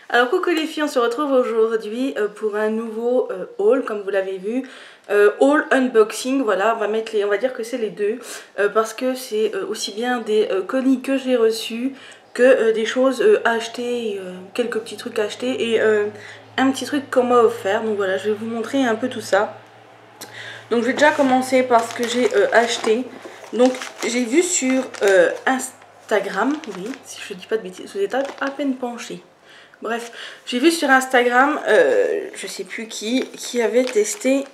Alors coucou les filles, on se retrouve aujourd'hui pour un nouveau haul comme vous l'avez vu. Haul unboxing, voilà, on va dire que c'est les deux parce que c'est aussi bien des colis que j'ai reçus que des choses achetées, quelques petits trucs achetés et un petit truc qu'on m'a offert. Donc voilà, je vais vous montrer un peu tout ça. Donc je vais déjà commencer par ce que j'ai acheté. Donc j'ai vu sur Instagram, oui, si je dis pas de bêtises, vous êtes à peine penché. Bref, j'ai vu sur Instagram, je sais plus qui avait testé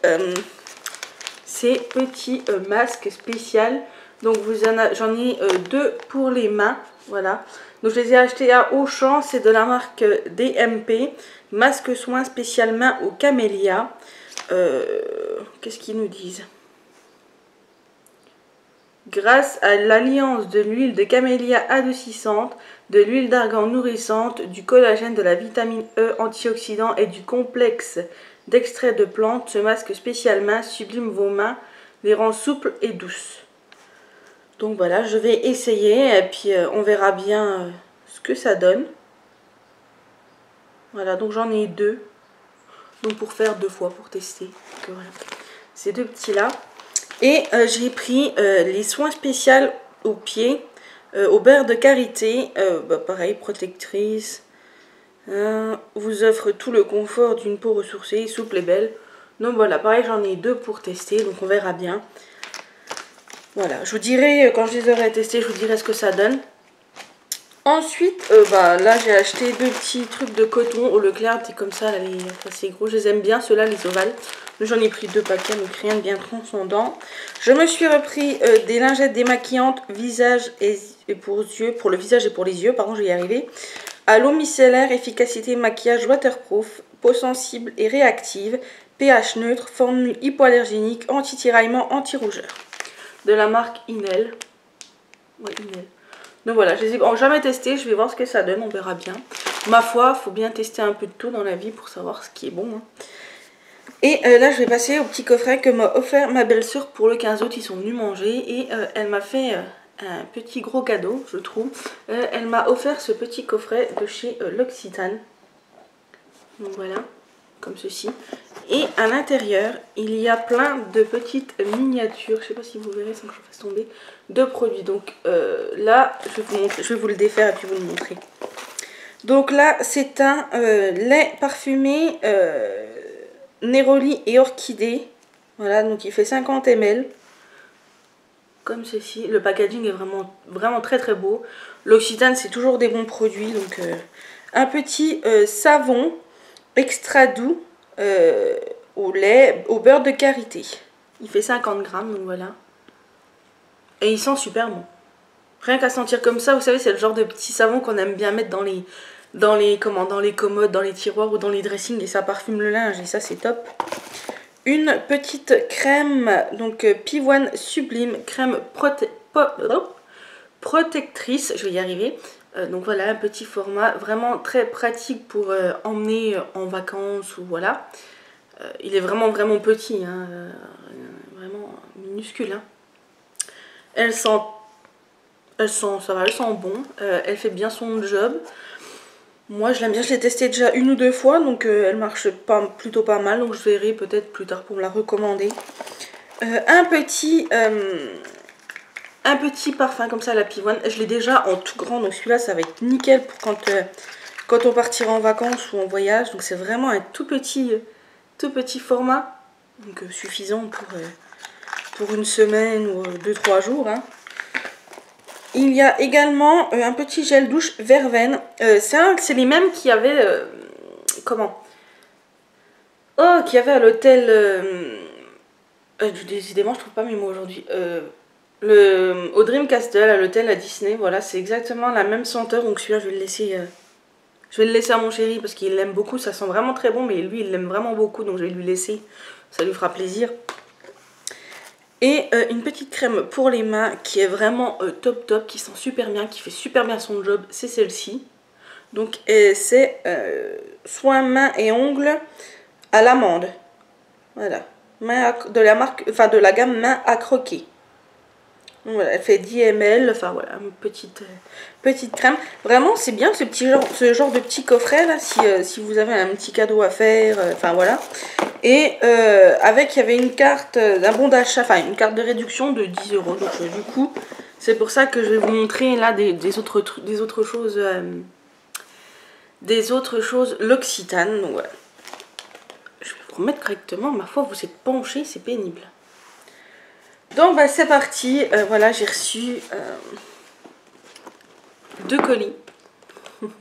ces petits masques spéciaux. Donc j'en ai deux pour les mains, voilà. Donc je les ai achetés à Auchan, c'est de la marque DMP, masque soin spécial main au camélia. Qu'est-ce qu'ils nous disent? Grâce à l'alliance de l'huile de camélia adoucissante, de l'huile d'argan nourrissante, du collagène, de la vitamine E antioxydant et du complexe d'extrait de plantes, ce masque spécial main sublime vos mains, les rend souples et douces. Donc voilà, je vais essayer et puis on verra bien ce que ça donne. Voilà, donc j'en ai deux. Donc pour faire deux fois, pour tester. Donc, voilà. Ces deux petits là. Et j'ai pris les soins spéciaux aux pieds, au beurre de karité, pareil, protectrice, vous offre tout le confort d'une peau ressourcée, souple et belle. Donc voilà, pareil, j'en ai deux pour tester, donc on verra bien. Voilà, je vous dirai, quand je les aurai testés, je vous dirai ce que ça donne. Ensuite, là j'ai acheté deux petits trucs de coton au Leclerc, c'est comme ça, là, c'est gros, je les aime bien, ceux-là, les ovales. J'en ai pris deux paquets, donc rien de bien transcendant. Je me suis repris des lingettes démaquillantes visage et pour yeux, pour le visage et pour les yeux, pardon, je vais y arriver. À l'eau micellaire, efficacité maquillage waterproof, peau sensible et réactive, pH neutre, formule hypoallergénique, anti-tiraillement, anti-rougeur. De la marque Inel. Ouais, Inel. Donc voilà, je les ai jamais testé, je vais voir ce que ça donne, on verra bien. Ma foi, il faut bien tester un peu de tout dans la vie pour savoir ce qui est bon. Hein. Et là, je vais passer au petit coffret que m'a offert ma belle-sœur pour le 15 août. Ils sont venus manger et elle m'a fait un petit gros cadeau, je trouve. Elle m'a offert ce petit coffret de chez L'Occitane. Donc voilà, comme ceci. Et à l'intérieur, il y a plein de petites miniatures, je ne sais pas si vous verrez sans que je fasse tomber, de produits. Donc là, je vais vous le défaire et puis vous le montrer. Donc là, c'est un lait parfumé Néroli et orchidée. Voilà, donc il fait 50 ml. Comme ceci. Le packaging est vraiment très très beau. L'Occitane, c'est toujours des bons produits. Donc un petit savon extra doux au lait, au beurre de karité. Il fait 50 grammes, donc voilà. Et il sent super bon. Rien qu'à sentir comme ça, vous savez, c'est le genre de petit savon qu'on aime bien mettre dans les commodes, dans les tiroirs ou dans les dressings. Et ça parfume le linge et ça, c'est top. Une petite crème, donc pivoine sublime, crème protectrice, je vais y arriver. Donc voilà, un petit format vraiment très pratique pour emmener en vacances ou voilà. Il est vraiment petit, hein, vraiment minuscule. Hein. Elle sent bon, elle fait bien son job. Moi je l'aime bien, je l'ai testé déjà une ou deux fois, donc elle marche plutôt pas mal, donc je verrai peut-être plus tard pour me la recommander. Un petit parfum comme ça, la pivoine, je l'ai déjà en tout grand, donc celui-là ça va être nickel pour quand on partira en vacances ou en voyage, donc c'est vraiment un tout petit format, donc suffisant pour une semaine ou 2-3 jours. Hein. Il y a également un petit gel douche verveine. C'est les mêmes qu'il y avait... qu'il y avait à l'hôtel... décidément, je trouve pas mes mots aujourd'hui. Au Dream Castle, à l'hôtel à Disney. Voilà, c'est exactement la même senteur. Donc celui-là, je vais le laisser à mon chéri parce qu'il l'aime beaucoup. Ça sent vraiment très bon, mais lui, il l'aime vraiment beaucoup. Donc je vais lui laisser. Ça lui fera plaisir. Et une petite crème pour les mains qui est vraiment top, qui sent super bien, qui fait super bien son job, c'est celle-ci. Donc c'est soin mains et ongles à l'amande. Voilà. de la marque, enfin de la gamme main à croquer. Voilà, elle fait 10 ml, enfin voilà, une petite crème. Vraiment, c'est bien ce genre de petit coffret là, si vous avez un petit cadeau à faire, enfin voilà. Et avec, il y avait une carte d'un bon d'achat, enfin une carte de réduction de 10 €. Donc du coup, c'est pour ça que je vais vous montrer là des autres choses, l'Occitane. Donc voilà. Je vais vous remettre correctement, ma foi, vous êtes penchés, c'est pénible. Donc bah, c'est parti, voilà, j'ai reçu 2 colis. Vous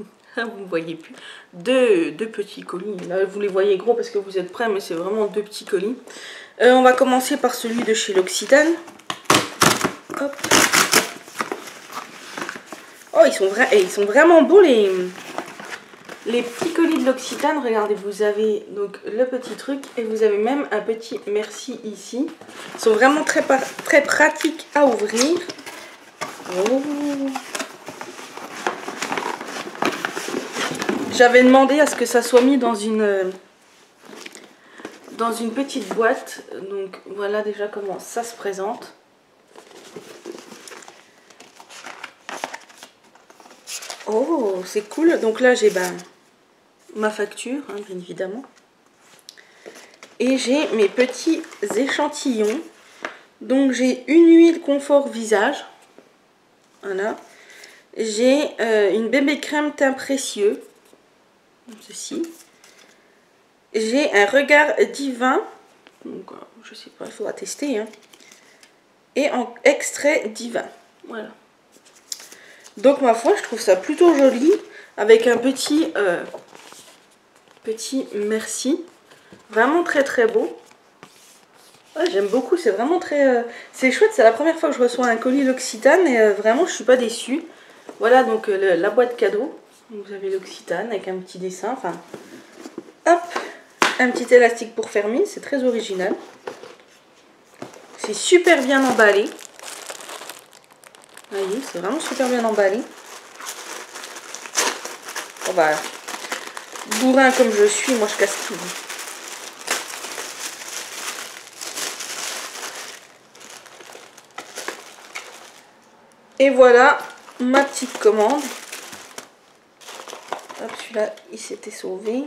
ne voyez plus. Deux petits colis. Là, vous les voyez gros parce que vous êtes prêts, mais c'est vraiment 2 petits colis. On va commencer par celui de chez l'Occitane. Hop. Oh, ils sont vraiment beaux les petits colis de l'Occitane. Regardez, vous avez donc le petit truc et vous avez même un petit merci ici. Ils sont vraiment très pratiques à ouvrir. Oh. J'avais demandé à ce que ça soit mis dans une petite boîte. Donc voilà déjà comment ça se présente. Oh, c'est cool. Donc là j'ai ma facture, hein, bien évidemment. Et j'ai mes petits échantillons. Donc j'ai une huile confort visage. Voilà. J'ai une bébé crème teint précieux. Ceci. J'ai un regard divin. Donc, je sais pas, il faudra tester. Hein. Et en extrait divin. Voilà. Donc, ma foi, je trouve ça plutôt joli. Avec un petit merci. Vraiment très très beau. Ouais, j'aime beaucoup. C'est vraiment très... c'est chouette. C'est la première fois que je reçois un colis l'Occitane. Et vraiment, je suis pas déçue. Voilà donc la boîte cadeau. Vous avez l'Occitane avec un petit dessin. Enfin, hop. Un petit élastique pour fermer, c'est très original. C'est super bien emballé. Vous voyez, c'est vraiment super bien emballé. Bon bah, bourrin comme je suis, moi je casse tout. Et voilà ma petite commande. Hop, celui-là, il s'était sauvé.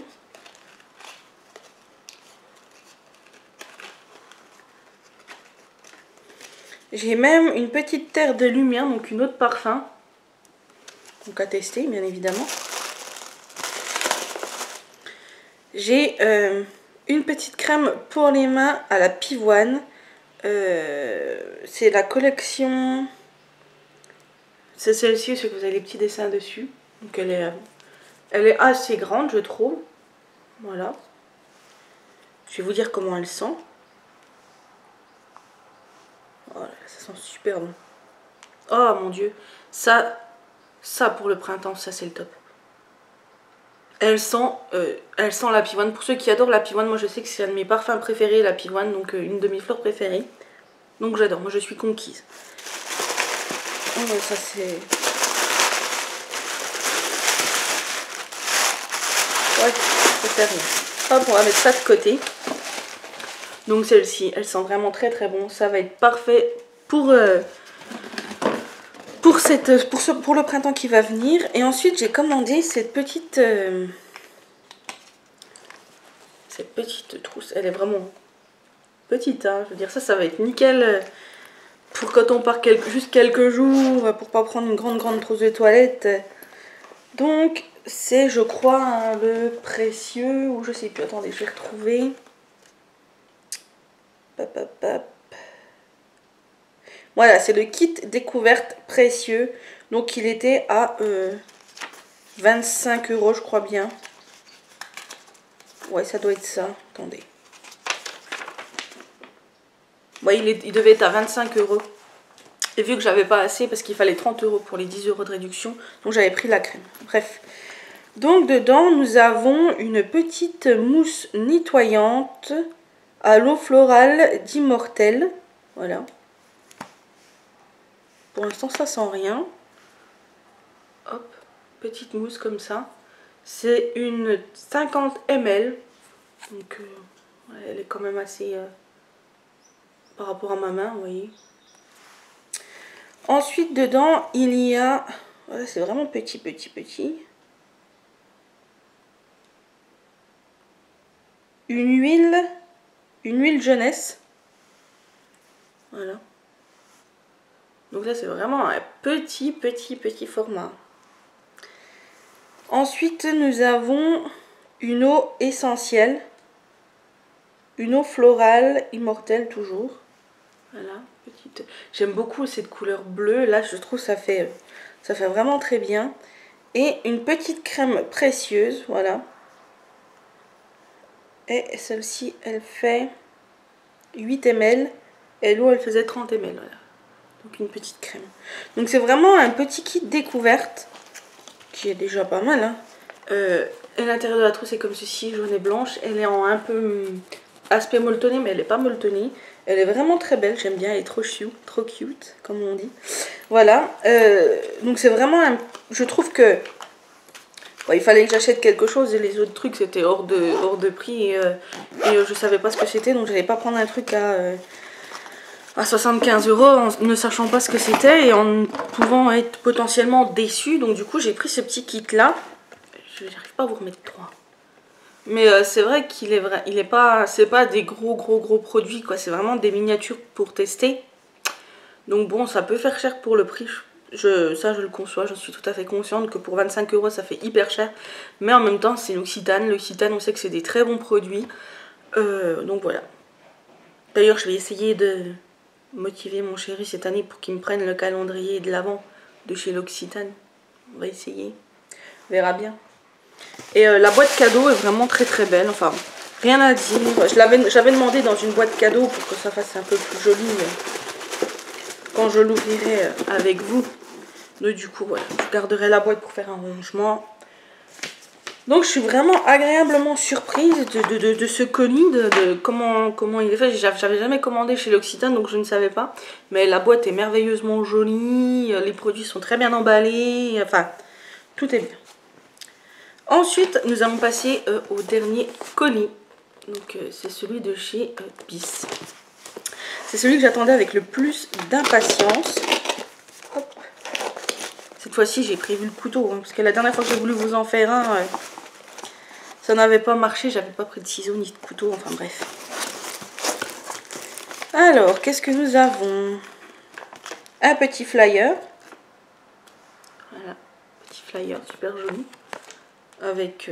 J'ai même une petite terre de lumière, donc une autre parfum. Donc à tester, bien évidemment. J'ai une petite crème pour les mains à la pivoine. C'est la collection... C'est celle-ci, c'est que vous avez les petits dessins dessus. Donc elle est assez grande, je trouve. Voilà. Je vais vous dire comment elle sent. Voilà, ça sent super bon. Oh mon dieu. Ça pour le printemps, ça c'est le top. Elle sent la pivoine. Pour ceux qui adorent la pivoine, moi je sais que c'est un de mes parfums préférés, la pivoine. Donc une de mes fleurs préférées. Donc j'adore, moi je suis conquise. Oh, ça c'est... Ouais, ça sert rien. Hop, on va mettre ça de côté. Donc celle-ci, elle sent vraiment très très bon. Ça va être parfait pour le printemps qui va venir. Et ensuite, j'ai commandé cette petite trousse. Elle est vraiment petite, hein. Je veux dire, ça va être nickel pour quand on part juste quelques jours, pour pas prendre une grande trousse de toilette. Donc, c'est, je crois, le précieux, ou je sais plus, attendez, je vais retrouver. Voilà, c'est le kit découverte précieux. Donc, il était à 25 €, je crois bien. Ouais, ça doit être ça. Attendez. Ouais, il devait être à 25 €. Et vu que j'avais pas assez, parce qu'il fallait 30 € pour les 10 € de réduction, donc j'avais pris la crème. Bref. Donc, dedans, nous avons une petite mousse nettoyante à l'eau florale d'Immortel. Voilà. Pour l'instant, ça sent rien. Hop, petite mousse comme ça. C'est une 50 ml. Donc, elle est quand même assez par rapport à ma main, vous voyez. Ensuite, dedans, il y a... Voilà, c'est vraiment petit. Une huile jeunesse. Voilà. Donc là, c'est vraiment un petit format. Ensuite, nous avons une eau essentielle. Une eau florale, immortelle toujours. Voilà, petite. J'aime beaucoup cette couleur bleue. Là, je trouve ça fait vraiment très bien. Et une petite crème précieuse, voilà. Et celle-ci, elle fait 8 ml. Et l'eau, elle faisait 30 ml, voilà. Donc une petite crème. Donc c'est vraiment un petit kit découverte. Qui est déjà pas mal, hein. Et l'intérieur de la trousse est comme ceci, jaune et blanche. Elle est en un peu aspect molletonné, mais elle n'est pas molletonnée. Elle est vraiment très belle, j'aime bien, elle est trop cute, comme on dit. Voilà, donc c'est vraiment un... Je trouve que... Bon, il fallait que j'achète quelque chose et les autres trucs c'était hors de prix. Et je savais pas ce que c'était, donc j'allais pas prendre un truc à 75 € en ne sachant pas ce que c'était et en pouvant être potentiellement déçue. Donc du coup j'ai pris ce petit kit là. J'arrive pas à vous remettre 3. Mais c'est vrai qu'il est vrai, il est pas, c'est pas des gros produits quoi, c'est vraiment des miniatures pour tester. Donc bon, ça peut faire cher pour le prix, ça je le conçois, je suis tout à fait consciente que pour 25 € ça fait hyper cher. Mais en même temps c'est l'Occitane, on sait que c'est des très bons produits. Donc voilà. D'ailleurs je vais essayer de motiver mon chéri cette année pour qu'il me prenne le calendrier de l'Avent de chez l'Occitane. On va essayer, on verra bien. Et la boîte cadeau est vraiment très belle, enfin rien à dire. J'avais demandé dans une boîte cadeau pour que ça fasse un peu plus joli quand je l'ouvrirai avec vous. Donc du coup voilà, je garderai la boîte pour faire un rangement. Donc je suis vraiment agréablement surprise de ce colis, de comment il est fait. J'avais jamais commandé chez l'Occitane donc je ne savais pas. Mais la boîte est merveilleusement jolie, les produits sont très bien emballés, enfin tout est bien. Ensuite, nous allons passer au dernier colis. Donc, c'est celui de chez Bis. C'est celui que j'attendais avec le plus d'impatience. Cette fois-ci, j'ai prévu le couteau. Hein, parce que la dernière fois que j'ai voulu vous en faire un, ça n'avait pas marché. J'avais pas pris de ciseaux ni de couteau. Enfin, bref. Alors, qu'est-ce que nous avons? Un petit flyer. Voilà, petit flyer super joli. Avec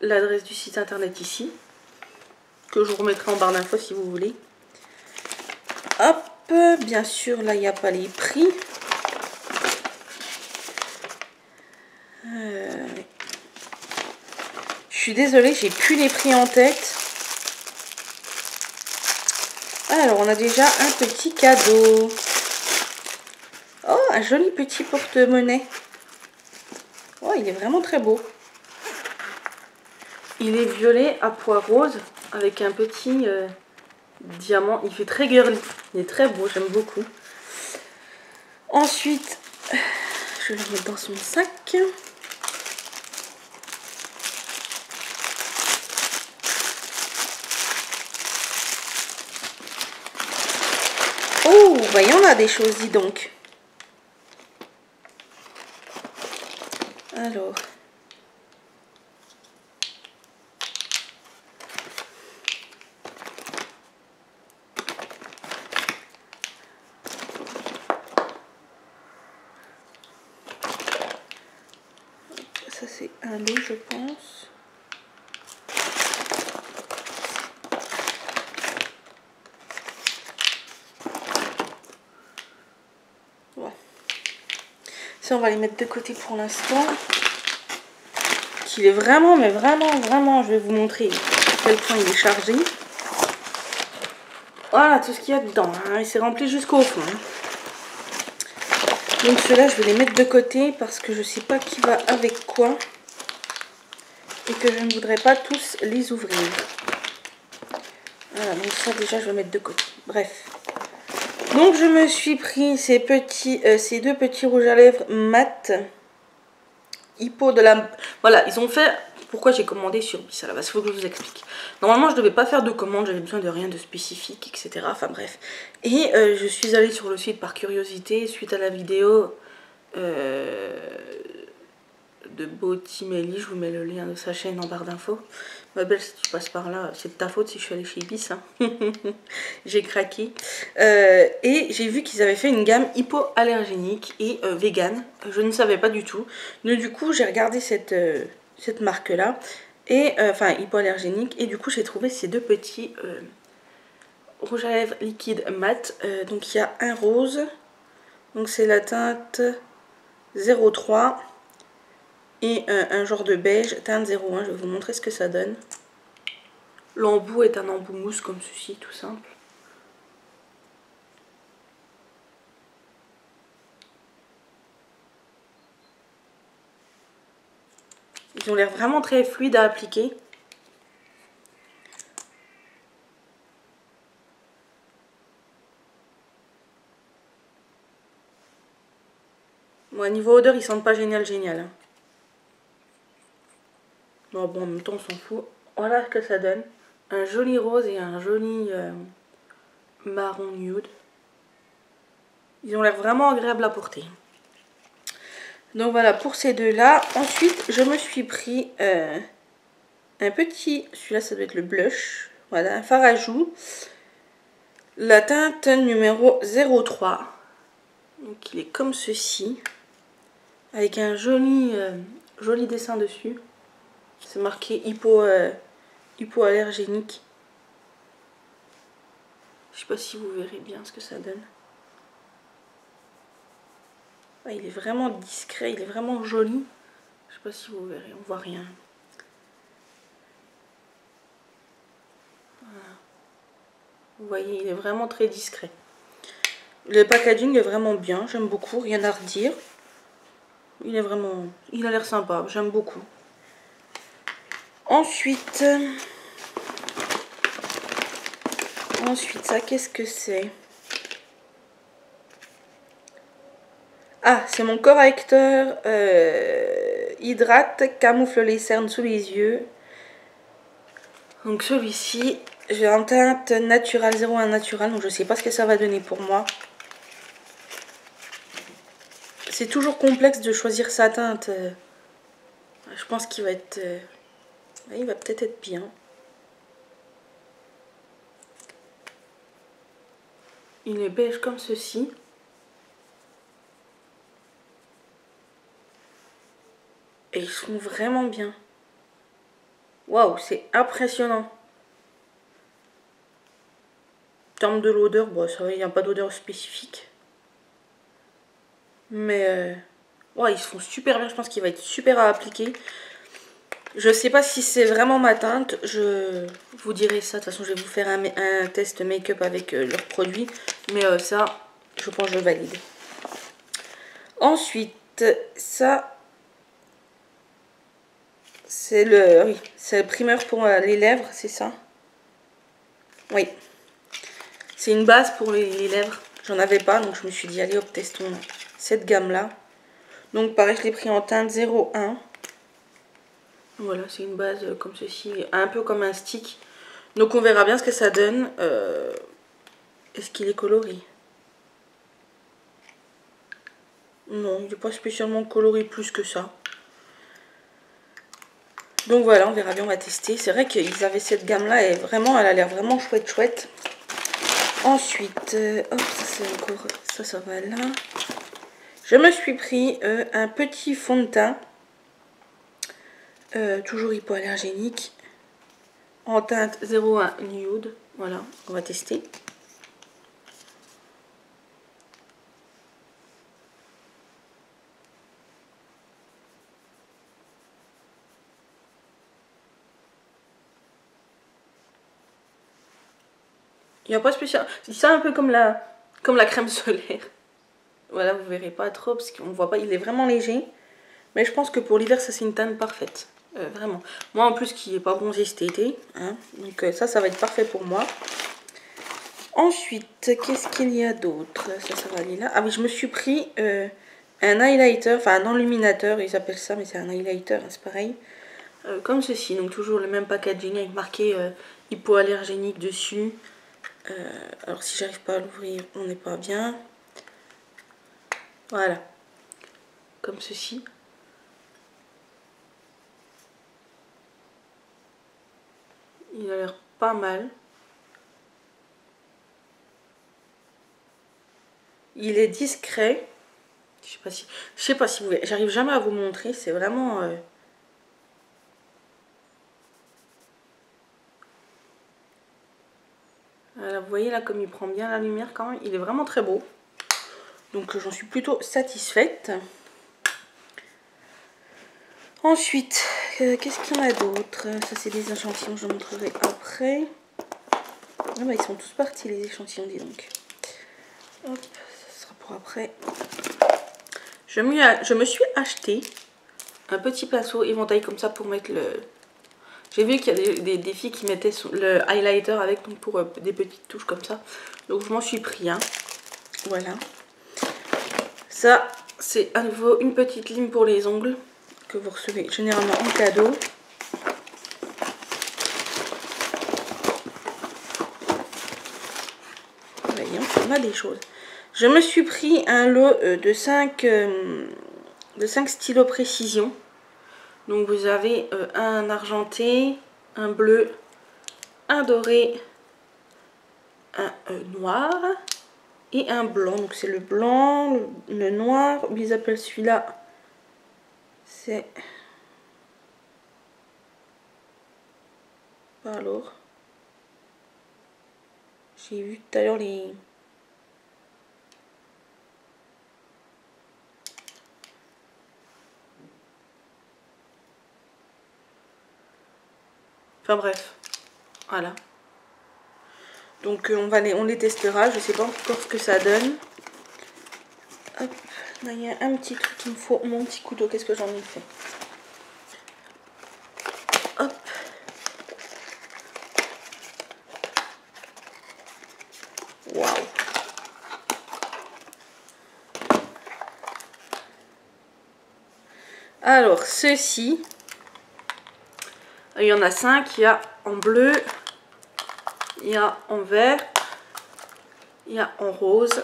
l'adresse du site internet ici, que je vous remettrai en barre d'infos si vous voulez. Hop, bien sûr, là, il n'y a pas les prix. Je suis désolée, j'ai plus les prix en tête. Alors, on a déjà un petit cadeau. Oh, un joli petit porte-monnaie. Oh, il est vraiment très beau. Il est violet à pois rose avec un petit diamant. Il fait très girly. Il est très beau, j'aime beaucoup. Ensuite, je vais le mettre dans son sac. Oh, bah il y en a des choses, dis donc. Alors. Ça c'est un lot, je pense. Bon. Ça on va les mettre de côté pour l'instant. Il est vraiment, mais vraiment, je vais vous montrer à quel point il est chargé. Voilà tout ce qu'il y a dedans. Hein. Il s'est rempli jusqu'au fond. Hein. Donc ceux-là, je vais les mettre de côté parce que je ne sais pas qui va avec quoi. Et que je ne voudrais pas tous les ouvrir. Voilà, donc ça déjà, je vais mettre de côté. Bref. Donc je me suis pris ces deux petits rouges à lèvres mat. Hippo de la... Voilà, ils ont fait... pourquoi j'ai commandé sur Bis à la base, il faut que je vous explique. Normalement je devais pas faire de commande, j'avais besoin de rien de spécifique, etc. Enfin bref. Et je suis allée sur le site par curiosité suite à la vidéo de Botimeli, je vous mets le lien de sa chaîne en barre d'infos. Ma belle, si tu passes par là, c'est de ta faute si je suis allée chez Ibis. Hein. J'ai craqué. Et j'ai vu qu'ils avaient fait une gamme hypoallergénique et vegan. Je ne savais pas du tout. Donc du coup, j'ai regardé cette marque-là. Et enfin, hypoallergénique. Et du coup, j'ai trouvé ces deux petits rouges à lèvres liquide mat. Donc il y a un rose. Donc c'est la teinte 03. Et un genre de beige, teinte 01, je vais vous montrer ce que ça donne. L'embout est un embout mousse comme ceci, tout simple. Ils ont l'air vraiment très fluides à appliquer. Bon, niveau odeur, ils sentent pas génial. Hein. Bon, en même temps, on s'en fout. Voilà ce que ça donne. Un joli rose et un joli marron nude. Ils ont l'air vraiment agréables à porter. Donc voilà pour ces deux-là. Ensuite, je me suis pris un petit... Celui-là, ça doit être le blush. Voilà, un fard à joues. La teinte numéro 03. Donc il est comme ceci. Avec un joli dessin dessus. C'est marqué hypoallergénique. Je sais pas si vous verrez bien ce que ça donne. Ah, il est vraiment discret, il est vraiment joli. Je sais pas si vous verrez, on voit rien. Voilà. Vous voyez, il est vraiment très discret. Le packaging est vraiment bien, j'aime beaucoup, rien à redire. Il est vraiment... Il a l'air sympa, j'aime beaucoup. Ensuite, ça, qu'est-ce que c'est? Ah, c'est mon correcteur hydrate, camoufle les cernes sous les yeux. Donc celui-ci, j'ai en teinte naturelle 01 naturel, donc je sais pas ce que ça va donner pour moi. C'est toujours complexe de choisir sa teinte. Je pense qu'il va être... il va peut-être être bien. Il est beige comme ceci. Et ils sont vraiment bien. Waouh, c'est impressionnant. En termes de l'odeur, bon, ça va, il n'y a pas d'odeur spécifique. Mais ouais, ils se font super bien. Je pense qu'il va être super à appliquer. Je sais pas si c'est vraiment ma teinte. Je vous dirai ça. De toute façon, je vais vous faire un test make-up avec leurs produits. Mais ça, je pense que je valide. Ensuite, ça, c'est le primer pour les lèvres, c'est ça? Oui. C'est une base pour les lèvres. J'en avais pas, donc je me suis dit, allez hop, testons cette gamme-là. Donc pareil, je l'ai pris en teinte 01. Voilà, c'est une base comme ceci, un peu comme un stick. Donc on verra bien ce que ça donne. Est-ce qu'il est coloré? Non, il n'est pas spécialement coloré plus que ça. Donc voilà, on verra bien, on va tester. C'est vrai qu'ils avaient cette gamme-là et vraiment, elle a l'air vraiment chouette. Ensuite, hop, ça c'est encore... Ça va là. Je me suis pris un petit fond de teint. Toujours hypoallergénique. En teinte 01 nude. Voilà, on va tester. Il n'y a pas spécial. C'est ça un peu comme la crème solaire. Voilà, vous verrez pas trop parce qu'on voit pas. Il est vraiment léger. Mais je pense que pour l'hiver, ça c'est une teinte parfaite. Vraiment. Moi en plus qui est pas bronzé cet été. Hein, donc ça va être parfait pour moi. Ensuite, qu'est-ce qu'il y a d'autre? Ça va aller là. Ah oui, je me suis pris un highlighter, enfin un enluminateur, ils appellent ça, mais c'est un highlighter, hein, c'est pareil. comme ceci. Donc toujours le même packaging avec marqué hypoallergénique dessus. Alors si j'arrive pas à l'ouvrir, on n'est pas bien. Voilà, comme ceci. Il a l'air pas mal. Il est discret. Je sais pas si vous voyez. J'arrive jamais à vous montrer. C'est vraiment. Voilà, vous voyez là comme il prend bien la lumière quand même. Il est vraiment très beau. Donc j'en suis plutôt satisfaite. Ensuite, qu'est-ce qu'il y en a d'autre? Ça c'est des échantillons, je vous montrerai après. Ah bah, ils sont tous partis les échantillons, dis donc. Hop, ça sera pour après. Je me suis acheté un petit pinceau éventail comme ça pour mettre le... J'ai vu qu'il y a des filles qui mettaient le highlighter avec, donc pour des petites touches comme ça. Donc je m'en suis pris un. Voilà. Ça, c'est à nouveau une petite lime pour les ongles que vous recevez généralement en cadeau. Voyons, on a des choses. Je me suis pris un lot de 5 stylos précision. Donc vous avez un argenté, un bleu, un doré, un noir et un blanc. Donc c'est le blanc, le noir, ils appellent celui-là, c'est... Alors, j'ai vu tout à l'heure les... Enfin bref, voilà. Donc on les testera, je sais pas encore ce que ça donne. Hop, là il y a un petit truc qu'il me faut, mon petit couteau, qu'est-ce que j'en ai fait? Hop. Waouh. Alors ceci, il y en a 5, il y a en bleu, il y a en vert, il y a en rose,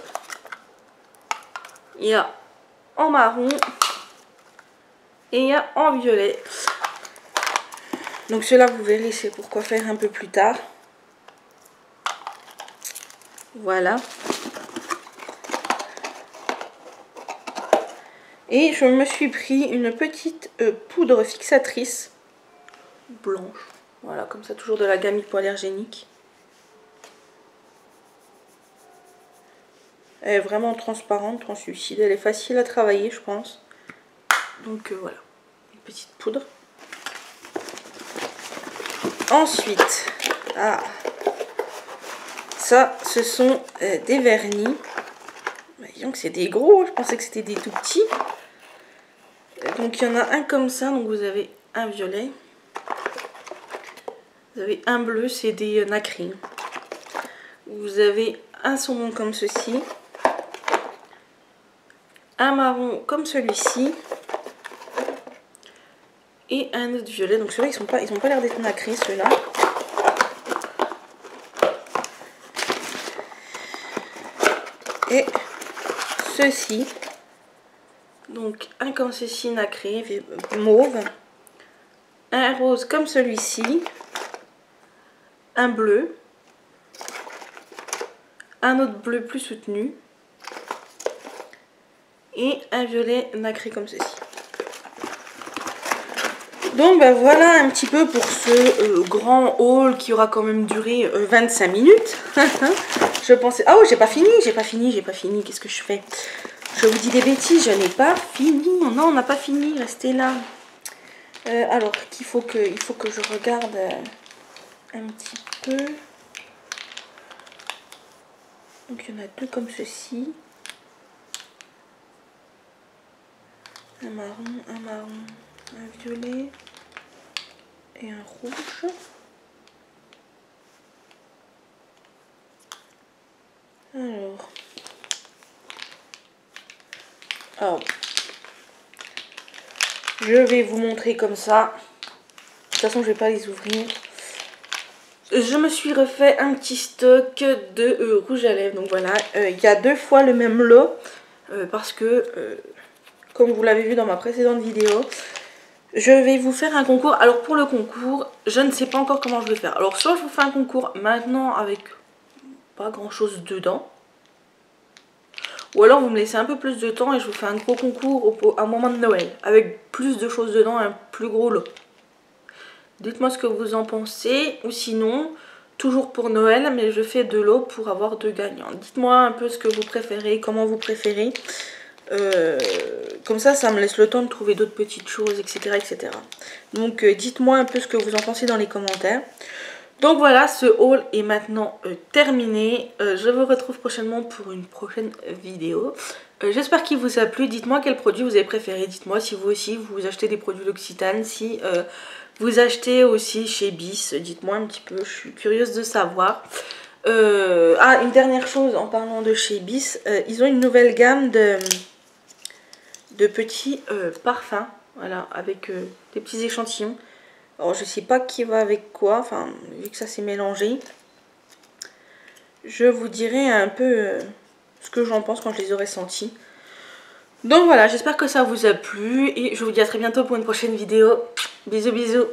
il y a en marron et il y a en violet. Donc cela vous verrez, c'est pourquoi faire un peu plus tard. Voilà. Et je me suis pris une petite poudre fixatrice blanche. Voilà, comme ça, toujours de la gamme hypoallergénique. Elle est vraiment transparente, translucide. Elle est facile à travailler, je pense. Donc voilà, une petite poudre. Ensuite, ça, ce sont des vernis. Voyons que c'est des gros, je pensais que c'était des tout petits. Donc il y en a un comme ça, donc vous avez un violet. Vous avez un bleu, c'est des nacrines. Vous avez un saumon comme ceci. Un marron comme celui-ci. Et un autre violet. Donc ceux-là, ils ont pas l'air d'être nacrés, ceux-là. Et ceux-ci. Donc un comme ceci nacré, mauve. Un rose comme celui-ci. Un bleu. Un autre bleu plus soutenu. Et un violet nacré comme ceci. Donc ben voilà un petit peu pour ce grand haul qui aura quand même duré 25 minutes. Je pensais... Ah oh, j'ai pas fini. Qu'est-ce que je fais? Je vous dis des bêtises, je n'ai pas fini. Non, on n'a pas fini, restez là. Alors, il faut que je regarde un petit peu. Donc il y en a deux comme ceci. Un marron, un violet et un rouge. Alors, je vais vous montrer comme ça. toute façon, je vais pas les ouvrir. Je me suis refait un petit stock de rouge à lèvres. Donc voilà, il y a 2 fois le même lot. Parce que, comme vous l'avez vu dans ma précédente vidéo, je vais vous faire un concours. Alors pour le concours, je ne sais pas encore comment je vais faire. Alors soit je vous fais un concours maintenant avec pas grand chose dedans. Ou alors vous me laissez un peu plus de temps et je vous fais un gros concours à un moment de Noël. Avec plus de choses dedans et un plus gros lot. Dites-moi ce que vous en pensez. Ou sinon, toujours pour Noël, mais je fais 2 lots pour avoir 2 gagnants. Dites-moi un peu ce que vous préférez, comment vous préférez. Comme ça, ça me laisse le temps de trouver d'autres petites choses, etc. etc. Donc dites-moi un peu ce que vous en pensez dans les commentaires. Donc voilà, ce haul est maintenant terminé. Je vous retrouve prochainement pour une prochaine vidéo. J'espère qu'il vous a plu. Dites-moi quel produit vous avez préféré. Dites-moi si vous aussi vous achetez des produits d'Occitane. Si vous achetez aussi chez Bis. Dites-moi un petit peu, je suis curieuse de savoir. Ah, une dernière chose en parlant de chez Bis. Ils ont une nouvelle gamme de petits parfums. Voilà, avec des petits échantillons. Alors je sais pas qui va avec quoi, enfin vu que ça s'est mélangé. Je vous dirai un peu ce que j'en pense quand je les aurai sentis. Donc voilà, j'espère que ça vous a plu et je vous dis à très bientôt pour une prochaine vidéo. Bisous bisous.